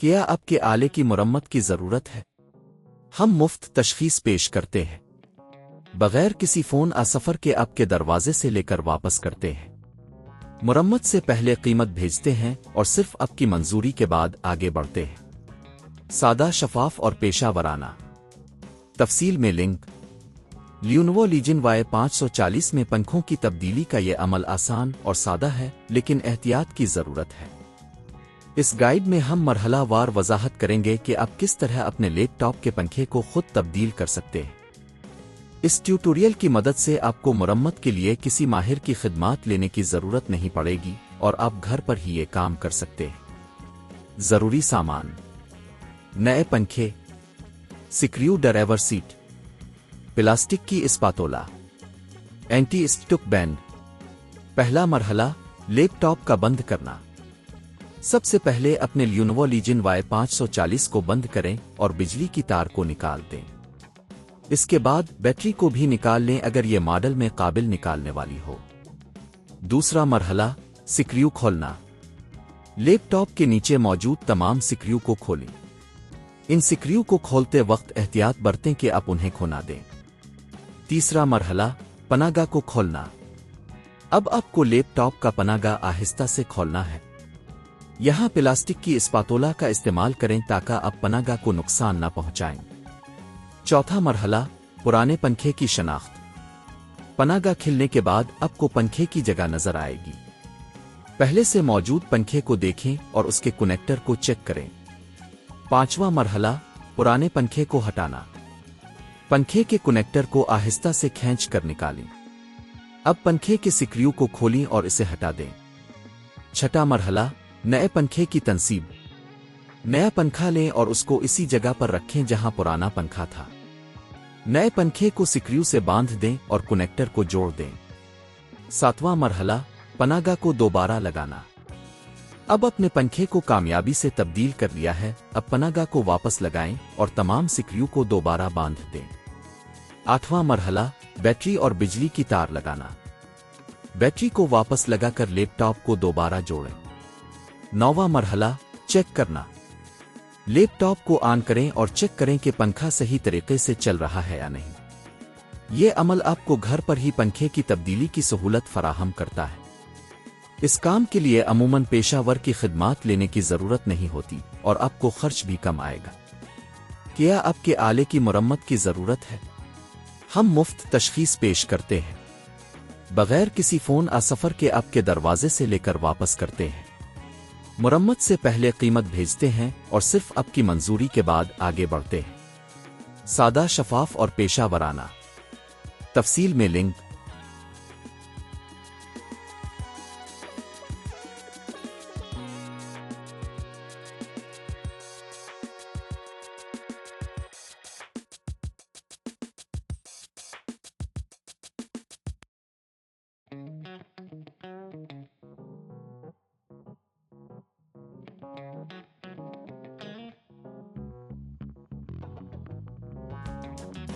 کیا آپ کے آلے کی مرمت کی ضرورت ہے؟ ہم مفت تشخیص پیش کرتے ہیں، بغیر کسی فون سفر کے آپ کے دروازے سے لے کر واپس کرتے ہیں۔ مرمت سے پہلے قیمت بھیجتے ہیں اور صرف آپ کی منظوری کے بعد آگے بڑھتے ہیں۔ سادہ، شفاف اور پیشہ ورانہ۔ تفصیل میں لنک۔ Lenovo Legion Y540 میں پنکھوں کی تبدیلی کا یہ عمل آسان اور سادہ ہے، لیکن احتیاط کی ضرورت ہے۔ اس گائیڈ میں ہم مرحلہ وار وضاحت کریں گے کہ آپ کس طرح اپنے لیپ ٹاپ کے پنکھے کو خود تبدیل کر سکتے ہیں۔ اس ٹیوٹوریل کی مدد سے آپ کو مرمت کے لیے کسی ماہر کی خدمات لینے کی ضرورت نہیں پڑے گی اور آپ گھر پر ہی یہ کام کر سکتے ہیں۔ ضروری سامان: نئے پنکھے، سکریو ڈرائیور سیٹ، پلاسٹک کی اسپاتولا، اینٹی اسٹک بینڈ۔ پہلا مرحلہ، لیپ ٹاپ کا بند کرنا۔ سب سے پہلے اپنے Lenovo Legion Y540 کو بند کریں اور بجلی کی تار کو نکال دیں۔ اس کے بعد بیٹری کو بھی نکال لیں اگر یہ ماڈل میں قابل نکالنے والی ہو۔ دوسرا مرحلہ، سکریو کھولنا۔ لیپ ٹاپ کے نیچے موجود تمام سکریو کو کھولیں۔ ان سکریو کو کھولتے وقت احتیاط برتیں کہ آپ انہیں کھو نہ دیں۔ تیسرا مرحلہ، پناہ گاہ کو کھولنا۔ اب آپ کو لیپ ٹاپ کا پناہ گاہ آہستہ سے کھولنا ہے۔ یہاں پلاسٹک کی اسپاتولا کا استعمال کریں تاکہ آپ پناہ گاہ کو نقصان نہ پہنچائیں۔ چوتھا مرحلہ، پرانے پنکھے کی شناخت۔ پناہ گاہ کھلنے کے بعد آپ کو پنکھے کی جگہ نظر آئے گی۔ پہلے سے موجود پنکھے کو دیکھیں اور اس کے کنیکٹر کو چیک کریں۔ پانچواں مرحلہ، پرانے پنکھے کو ہٹانا۔ پنکھے کے کنیکٹر کو آہستہ سے کھینچ کر نکالیں۔ اب پنکھے کے سکریو کو کھولیں اور اسے ہٹا دیں۔ چھٹا مرحلہ، نئے پنکھے کی تنصیب۔ نیا پنکھا لیں اور اس کو اسی جگہ پر رکھیں جہاں پرانا پنکھا تھا۔ نئے پنکھے کو سکریو سے باندھ دیں اور کنیکٹر کو جوڑ دیں۔ ساتواں مرحلہ، پناہ گاہ کو دوبارہ لگانا۔ اب اپنے پنکھے کو کامیابی سے تبدیل کر لیا ہے، اب پناہ گاہ کو واپس لگائیں اور تمام سکریو کو دوبارہ باندھ دیں۔ آٹھواں مرحلہ، بیٹری اور بجلی کی تار لگانا۔ بیٹری کو واپس لگا کر لیپ ٹاپ کو دوبارہ جوڑیں۔ نوواں مرحلہ، چیک کرنا۔ لیپ ٹاپ کو آن کریں اور چیک کریں کہ پنکھا صحیح طریقے سے چل رہا ہے یا نہیں۔ یہ عمل آپ کو گھر پر ہی پنکھے کی تبدیلی کی سہولت فراہم کرتا ہے۔ اس کام کے لیے عموماً پیشہ ور کی خدمات لینے کی ضرورت نہیں ہوتی اور آپ کو خرچ بھی کم آئے گا۔ کیا آپ کے آلے کی مرمت کی ضرورت ہے؟ ہم مفت تشخیص پیش کرتے ہیں، بغیر کسی فون سفر کے آپ کے دروازے سے لے کر واپس کرتے ہیں۔ مرمت سے پہلے قیمت بھیجتے ہیں اور صرف آپ کی منظوری کے بعد آگے بڑھتے ہیں۔ سادہ، شفاف اور پیشہ ورانہ۔ تفصیل میں لنک۔ Thank you.